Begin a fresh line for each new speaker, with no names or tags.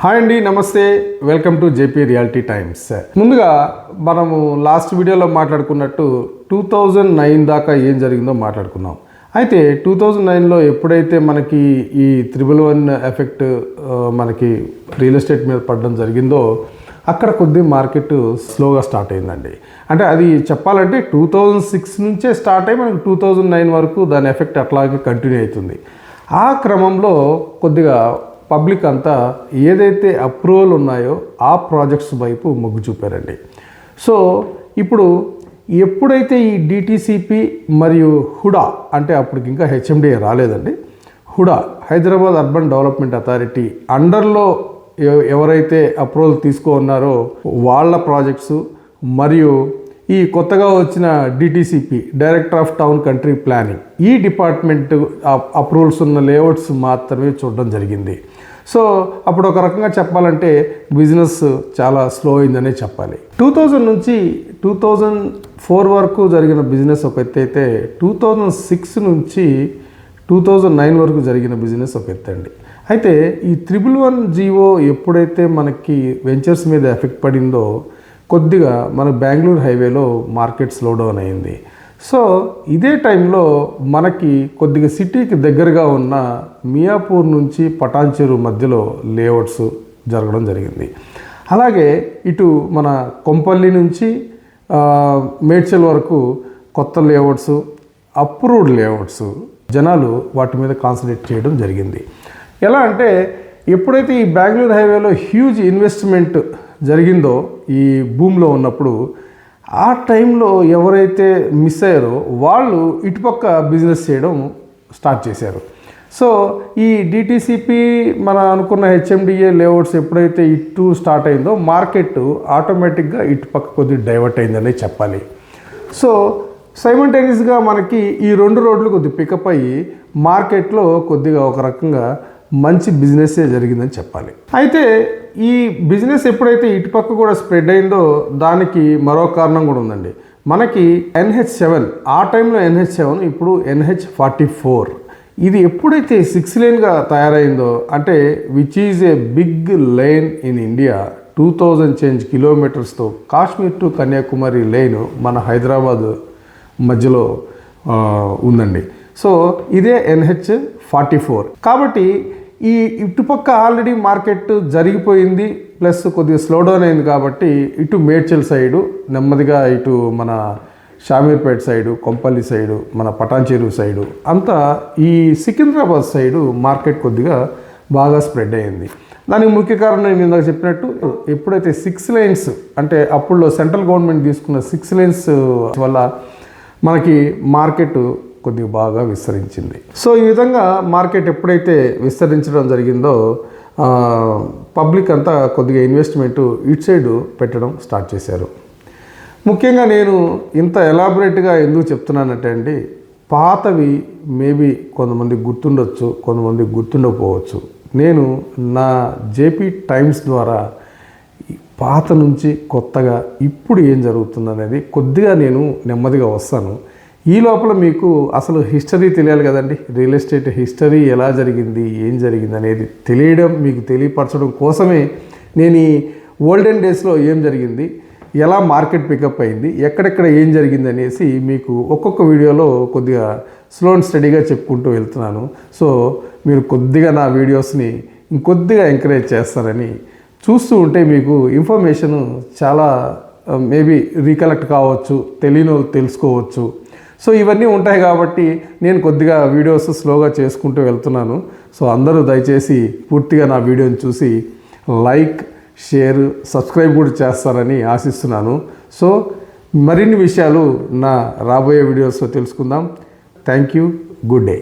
Hi అండి, నమస్తే. Welcome to JP reality times. ముందుగా మనము లాస్ట్ వీడియోలో మాట్లాడుకున్నట్టు 2009 దాకా ఏం జరిగిందో మాట్లాడుకున్నాం. అయితే 2009లో ఎప్పుడైతే మనకి ఈ 111 ఎఫెక్ట్ మనకి రియల్ ఎస్టేట్ మీద పడడం జరిగిందో అక్కడ కొద్ది మార్కెట్ స్లోగా స్టార్ట్ అయిందండి. అంటే అది చెప్పాలంటే 2006 నుంచే స్టార్ట్ అయ్యి మనకి 2009 వరకు దాని ఎఫెక్ట్ అట్లాగే కంటిన్యూ అవుతుంది. ఆ క్రమంలో కొద్దిగా పబ్లిక్ అంతా ఏదైతే అప్రూవల్ ఉన్నాయో ఆ ప్రాజెక్ట్స్ వైపు మొగ్గు చూపారండి. సో ఇప్పుడు ఎప్పుడైతే ఈ డిటిసిపి మరియు హుడా అంటే అప్పటికి ఇంకా హెచ్ఎండిఏ రాలేదండి, HUDA Hyderabad urban development authority అండర్లో ఎవరైతే అప్రూవల్ తీసుకున్నారో వాళ్ళ ప్రాజెక్ట్స్ మరియు ఈ కొత్తగా వచ్చిన DTCP director of town country planning ఈ డిపార్ట్మెంట్ అప్రూవల్స్ ఉన్న లేఅవుట్స్ మాత్రమే చూడడం జరిగింది. సో అప్పుడు ఒక రకంగా చెప్పాలంటే బిజినెస్ చాలా స్లో అయిందనే చెప్పాలి. 2000 నుంచి 2004 వరకు జరిగిన బిజినెస్ ఒక ఎత్తు అయితే 2006 నుంచి 2009 వరకు జరిగిన బిజినెస్ ఒక ఎత్తు అండి. అయితే ఈ 111 జీవో ఎప్పుడైతే మనకి వెంచర్స్ మీద ఎఫెక్ట్ పడిందో కొద్దిగా మన బెంగళూరు హైవేలో మార్కెట్ స్లో డౌన్ అయింది. సో ఇదే టైంలో మనకి కొద్దిగా సిటీకి దగ్గరగా ఉన్న మియాపూర్ నుంచి పటాన్చెరు మధ్యలో లేఅవుట్స్ జరగడం జరిగింది. అలాగే ఇటు మన కొంపల్లి నుంచి మేడ్చల్ వరకు కొత్త లేఅవుట్స్, అప్రూవ్డ్ లేఅవుట్స్ జనాలు వాటి మీద కాన్సన్ట్రేట్ చేయడం జరిగింది. ఎలా అంటే ఎప్పుడైతే ఈ బెంగళూరు హైవేలో హ్యూజ్ ఇన్వెస్ట్మెంట్ జరిగిందో ఈ భూమిలో ఉన్నప్పుడు ఆ టైంలో ఎవరైతే మిస్ అయ్యారో వాళ్ళు ఇటుపక్క బిజినెస్ చేయడం స్టార్ట్ చేశారు. సో ఈ డిటిసిపి మన అనుకున్న హెచ్ఎండిఏ లేఅవుట్స్ ఎప్పుడైతే ఇటు స్టార్ట్ అయిందో మార్కెట్ ఆటోమేటిక్గా ఇటుపక్క కొద్దిగా డైవర్ట్ అయిందనే చెప్పాలి. సో సైమల్టేనియస్గా మనకి ఈ రెండు రోడ్లు కొద్దిగా పికప్ అయ్యి మార్కెట్లో కొద్దిగా ఒక రకంగా మంచి బిజినెస్సే జరిగిందని చెప్పాలి. అయితే ఈ బిజినెస్ ఎప్పుడైతే ఇటుపక్క కూడా స్ప్రెడ్ అయిందో దానికి మరో కారణం కూడా ఉందండి. మనకి NH7 ఆ టైంలో NH7 ఇప్పుడు NH44 ఇది ఎప్పుడైతే 6 లేన్గా తయారైందో అంటే which is a big line in India 2000 change కిలోమీటర్స్తో కాశ్మీర్ టు కన్యాకుమారి లైన్ మన హైదరాబాద్ మధ్యలో ఉందండి. సో ఇదే NH44 కాబట్టి ఈ ఇటుపక్క ఆల్రెడీ మార్కెట్ జరిగిపోయింది, ప్లస్ కొద్దిగా స్లో డౌన్ అయింది కాబట్టి ఇటు మేడ్చల్ సైడు నెమ్మదిగా ఇటు మన షామీర్పేట సైడు, కొంపల్లి సైడు, మన పటాన్చెరు సైడు అంతా ఈ సికింద్రాబాద్ సైడు మార్కెట్ కొద్దిగా బాగా స్ప్రెడ్ అయింది. దానికి ముఖ్య కారణం నేను ఇందాక చెప్పినట్టు ఎప్పుడైతే 6 లైన్స్ అంటే అప్పుడులో సెంట్రల్ గవర్నమెంట్ తీసుకున్న 6 లైన్స్ వల్ల మనకి మార్కెట్ కొద్దిగా బాగా విస్తరించింది. సో ఈ విధంగా మార్కెట్ ఎప్పుడైతే విస్తరించడం జరిగిందో పబ్లిక్ అంతా కొద్దిగా ఇన్వెస్ట్మెంట్ ఇటు సైడు పెట్టడం స్టార్ట్ చేశారు. ముఖ్యంగా నేను ఇంత ఎలాబొరేట్గా ఎందుకు చెప్తున్నానంటే అండి, పాతవి మేబీ కొంతమంది గుర్తుండొచ్చు, కొంతమంది గుర్తుండకపోవచ్చు. నేను నా జేపీ టైమ్స్ ద్వారా పాత నుంచి కొత్తగా ఇప్పుడు ఏం జరుగుతుందనేది కొద్దిగా నేను నెమ్మదిగా వస్తాను. ఈ లోపల మీకు అసలు హిస్టరీ తెలియాలి కదండి, రియల్ ఎస్టేట్ హిస్టరీ ఎలా జరిగింది, ఏం జరిగింది అనేది తెలియడం, మీకు తెలియపరచడం కోసమే నేను ఈ ఓల్డెన్ డేస్లో ఏం జరిగింది, ఎలా మార్కెట్ పికప్ అయింది, ఎక్కడెక్కడ ఏం జరిగింది అనేసి మీకు ఒక్కొక్క వీడియోలో కొద్దిగా స్లో అండ్ స్టడీగా చెప్పుకుంటూ వెళ్తున్నాను. సో మీరు కొద్దిగా నా వీడియోస్ని ఇంకొద్దిగా ఎంకరేజ్ చేస్తారని, చూస్తూ ఉంటే మీకు ఇన్ఫర్మేషన్ చాలా మేబీ రీకలెక్ట్ కావచ్చు, తెలియని తెలుసుకోవచ్చు. సో ఇవన్నీ ఉంటాయి కాబట్టి నేను కొద్దిగా వీడియోస్ స్లోగా చేసుకుంటూ వెళ్తున్నాను. సో అందరూ దయచేసి పూర్తిగా నా వీడియోని చూసి లైక్, షేర్, సబ్స్క్రైబ్ కూడా చేస్తారని ఆశిస్తున్నాను. సో మరిన్ని విషయాలు నా రాబోయే వీడియోస్లో తెలుసుకుందాం. Thank you. Good day.